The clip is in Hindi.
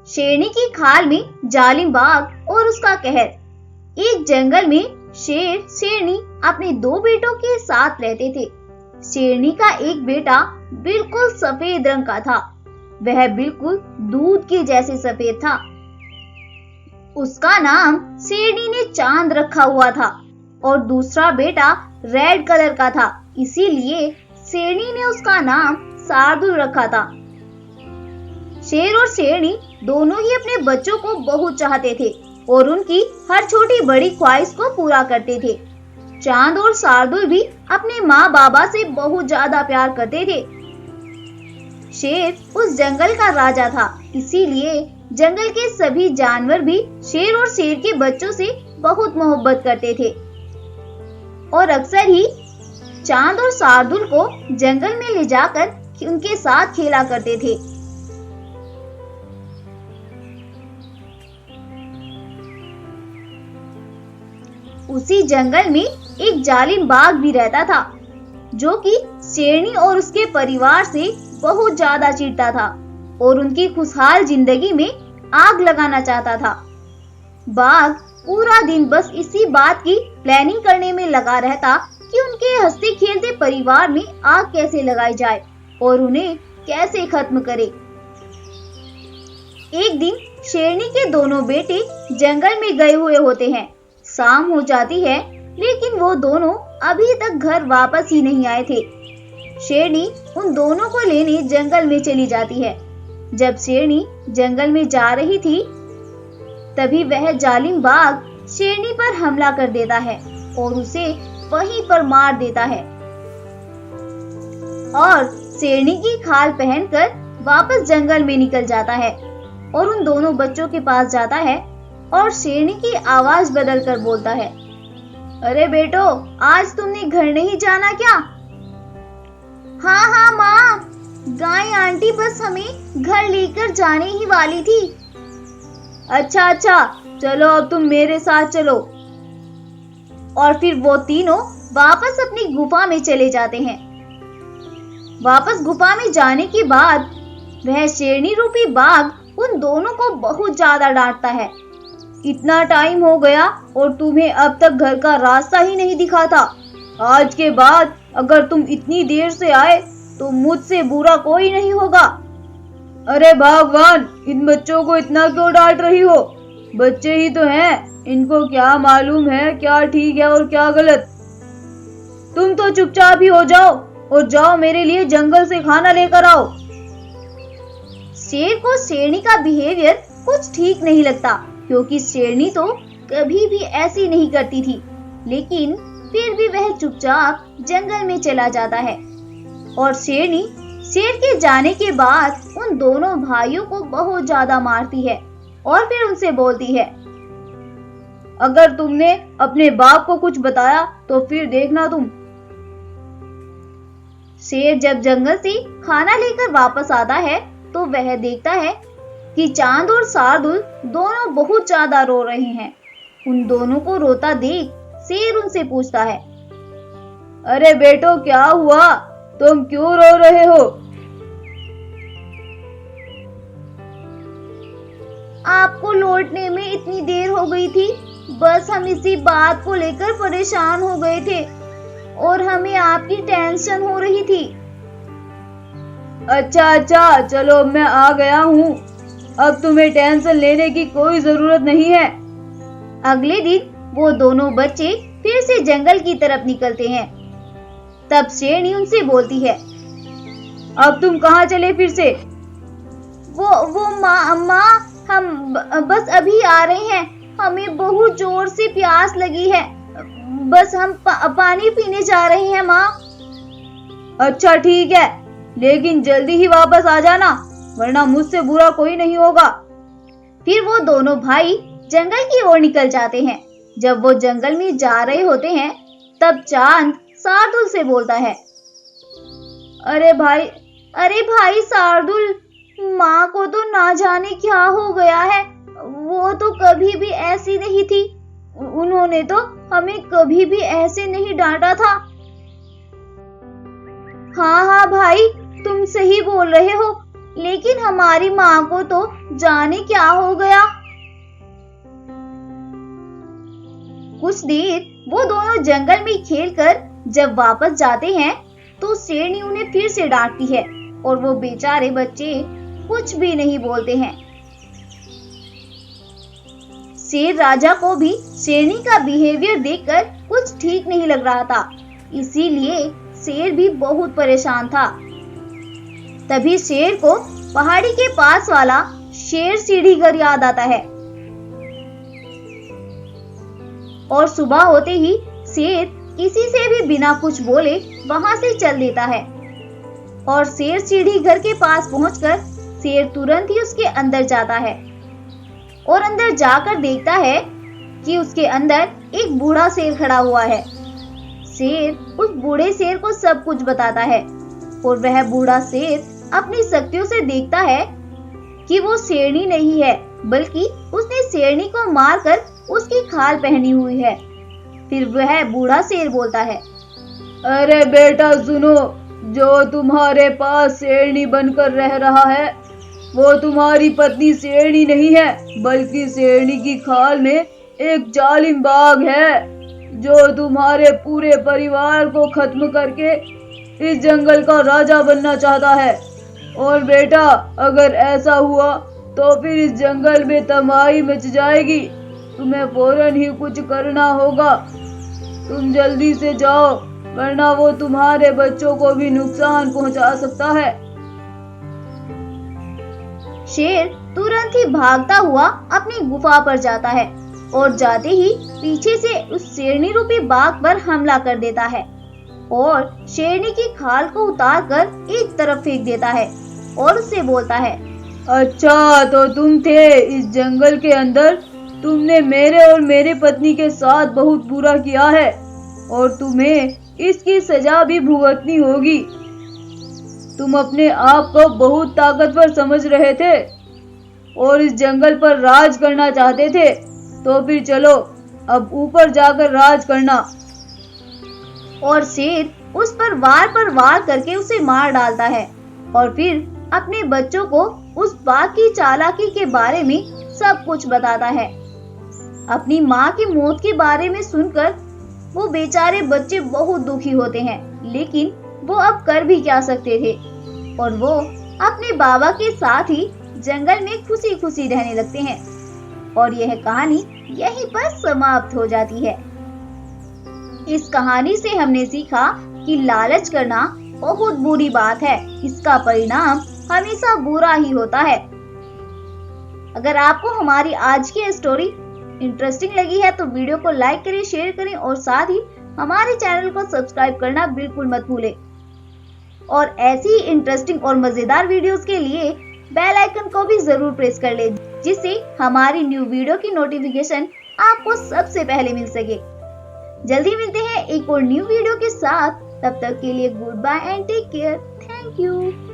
शेरनी की खाल में जालिम बाघ और उसका कहर। एक जंगल में शेर शेरनी अपने दो बेटों के साथ रहते थे। शेरनी का एक बेटा बिल्कुल सफेद रंग का था। वह बिल्कुल दूध के जैसे सफेद था। उसका नाम शेरनी ने चांद रखा हुआ था और दूसरा बेटा रेड कलर का था, इसीलिए शेरनी ने उसका नाम शार्दुल रखा था। शेर और शेरनी दोनों ही अपने बच्चों को बहुत चाहते थे और उनकी हर छोटी बड़ी ख्वाहिश को पूरा करते थे। चांद और शार्दुल भी अपने माँ बाबा से बहुत ज्यादा प्यार करते थे। शेर उस जंगल का राजा था, इसीलिए जंगल के सभी जानवर भी शेर और शेर के बच्चों से बहुत मोहब्बत करते थे और अक्सर ही चांद और शार्दुल को जंगल में ले जाकर उनके साथ खेला करते थे। उसी जंगल में एक जालिम बाघ भी रहता था, जो कि शेरनी और उसके परिवार से बहुत ज्यादा चिढ़ता था और उनकी खुशहाल जिंदगी में आग लगाना चाहता था। बाघ पूरा दिन बस इसी बात की प्लानिंग करने में लगा रहता कि उनके हंसते खेलते परिवार में आग कैसे लगाई जाए और उन्हें कैसे खत्म करे। एक दिन शेरनी के दोनों बेटे जंगल में गए हुए होते हैं। शाम हो जाती है, लेकिन वो दोनों अभी तक घर वापस ही नहीं आए थे। शेरनी उन दोनों को लेने जंगल में चली जाती है। जब शेरनी जंगल में जा रही थी, तभी वह जालिम बाघ शेरनी पर हमला कर देता है और उसे वहीं पर मार देता है और शेरनी की खाल पहनकर वापस जंगल में निकल जाता है और उन दोनों बच्चों के पास जाता है और शेरनी की आवाज बदल कर बोलता है, अरे बेटो, आज तुमने घर नहीं जाना क्या? हाँ माँ, गाय आंटी बस हमें घर लेकर जाने ही वाली थी। अच्छा, चलो अब तुम मेरे साथ चलो। और फिर वो तीनों वापस अपनी गुफा में चले जाते हैं। वापस गुफा में जाने के बाद वह शेरनी रूपी बाघ उन दोनों को बहुत ज्यादा डांटता है। इतना टाइम हो गया और तुम्हें अब तक घर का रास्ता ही नहीं दिखा था। आज के बाद अगर तुम इतनी देर से आए तो मुझसे बुरा कोई नहीं होगा। अरे भगवान, इन बच्चों को इतना क्यों डांट रही हो? बच्चे ही तो हैं, इनको क्या मालूम है क्या ठीक है और क्या गलत। तुम तो चुपचाप ही हो जाओ और जाओ मेरे लिए जंगल से खाना लेकर आओ। शेर को शेरनी का बिहेवियर कुछ ठीक नहीं लगता, क्योंकि शेरनी तो कभी भी ऐसी नहीं करती थी, लेकिन फिर भी वह चुपचाप जंगल में चला जाता है और शेरनी शेर के जाने के बाद उन दोनों भाइयों को बहुत ज्यादा मारती है और फिर उनसे बोलती है, अगर तुमने अपने बाप को कुछ बताया तो फिर देखना तुम। शेर जब जंगल से खाना लेकर वापस आता है तो वह देखता है कि चांद और शार्दुल दोनों बहुत ज्यादा रो रहे हैं। उन दोनों को रोता देख शेर उनसे पूछता है, अरे बेटो, क्या हुआ? तुम क्यों रो रहे हो? आपको लौटने में इतनी देर हो गई थी, बस हम इसी बात को लेकर परेशान हो गए थे और हमें आपकी टेंशन हो रही थी। अच्छा, चलो मैं आ गया हूँ। अब तुम्हें टेंशन लेने की कोई जरूरत नहीं है। अगले दिन वो दोनों बच्चे फिर से जंगल की तरफ निकलते हैं। तब शेरनी उनसे बोलती है, अब तुम कहाँ चले फिर से? वो माँ, हम बस अभी आ रहे हैं। हमें बहुत जोर से प्यास लगी है, बस हम पानी पीने जा रहे हैं माँ। अच्छा ठीक है, लेकिन जल्दी ही वापस आ जाना, वरना मुझसे बुरा कोई नहीं होगा। फिर वो दोनों भाई जंगल की ओर निकल जाते हैं। जब वो जंगल में जा रहे होते हैं, तब चांद शार्दुल से बोलता है, अरे भाई शार्दुल, माँ को तो ना जाने क्या हो गया है। वो तो कभी भी ऐसी नहीं थी। उन्होंने तो हमें कभी भी ऐसे नहीं डांटा था। हाँ भाई, तुम सही बोल रहे हो। लेकिन हमारी माँ को तो जाने क्या हो गया। कुछ देर वो दोनों जंगल में खेलकर जब वापस जाते हैं तो शेरनी उन्हें फिर से डांटती है और वो बेचारे बच्चे कुछ भी नहीं बोलते हैं। शेर राजा को भी शेरनी का बिहेवियर देखकर कुछ ठीक नहीं लग रहा था, इसीलिए शेर भी बहुत परेशान था। तभी शेर को पहाड़ी के पास वाला शेर सीढ़ी घर याद आता है और सुबह होते ही शेर किसी से भी बिना कुछ बोले वहां से चल देता है और शेर सीढ़ी घर के पास पहुंचकर शेर तुरंत ही उसके अंदर जाता है और अंदर जाकर देखता है कि उसके अंदर एक बूढ़ा शेर खड़ा हुआ है। शेर उस बूढ़े शेर को सब कुछ बताता है और वह बूढ़ा शेर अपनी शक्तियों से देखता है कि वो शेरनी नहीं है, बल्कि उसने शेरनी को मारकर उसकी खाल पहनी हुई है। फिर वह बूढ़ा शेर बोलता है, अरे बेटा सुनो, जो तुम्हारे पास शेरनी बनकर रह रहा है वो तुम्हारी पत्नी शेरनी नहीं है, बल्कि शेरनी की खाल में एक जालिम बाघ है जो तुम्हारे पूरे परिवार को खत्म करके इस जंगल का राजा बनना चाहता है। और बेटा अगर ऐसा हुआ तो फिर इस जंगल में तबाही मच जाएगी। तुम्हें फौरन ही कुछ करना होगा। तुम जल्दी से जाओ वरना वो तुम्हारे बच्चों को भी नुकसान पहुंचा सकता है। शेर तुरंत ही भागता हुआ अपनी गुफा पर जाता है और जाते ही पीछे से उस शेरनी रूपी बाघ पर हमला कर देता है और शेरनी की खाल को उतारकर एक तरफ फेंक देता है और उससे बोलता है, अच्छा तो तुम थे इस जंगल के अंदर, तुमने मेरे और मेरी पत्नी के साथ बहुत बुरा किया है और तुम्हें इसकी सजा भी भुगतनी होगी। तुम अपने आप को बहुत ताकतवर समझ रहे थे और इस जंगल पर राज करना चाहते थे, तो फिर चलो अब ऊपर जाकर राज करना। और शेर उस पर वार करके उसे मार डालता है और फिर अपने बच्चों को उस बाघ की चालाकी के बारे में सब कुछ बताता है। अपनी माँ की मौत के बारे में सुनकर वो बेचारे बच्चे बहुत दुखी होते हैं, लेकिन वो अब कर भी क्या सकते थे और वो अपने बाबा के साथ ही जंगल में खुशी खुशी रहने लगते हैं। और यह कहानी यहीं पर समाप्त हो जाती है। इस कहानी से हमने सीखा कि लालच करना बहुत बुरी बात है, इसका परिणाम हमेशा बुरा ही होता है। अगर आपको हमारी आज की स्टोरी इंटरेस्टिंग लगी है तो वीडियो को लाइक करें, शेयर करें और साथ ही हमारे चैनल को सब्सक्राइब करना बिल्कुल मत भूलें। और ऐसी ही इंटरेस्टिंग और मजेदार वीडियोस के लिए बेल आइकन को भी जरूर प्रेस कर लें, जिससे हमारी न्यू वीडियो की नोटिफिकेशन आपको सबसे पहले मिल सके। जल्दी मिलते हैं एक और न्यू वीडियो के साथ, तब तक के लिए good bye and take care. Thank you.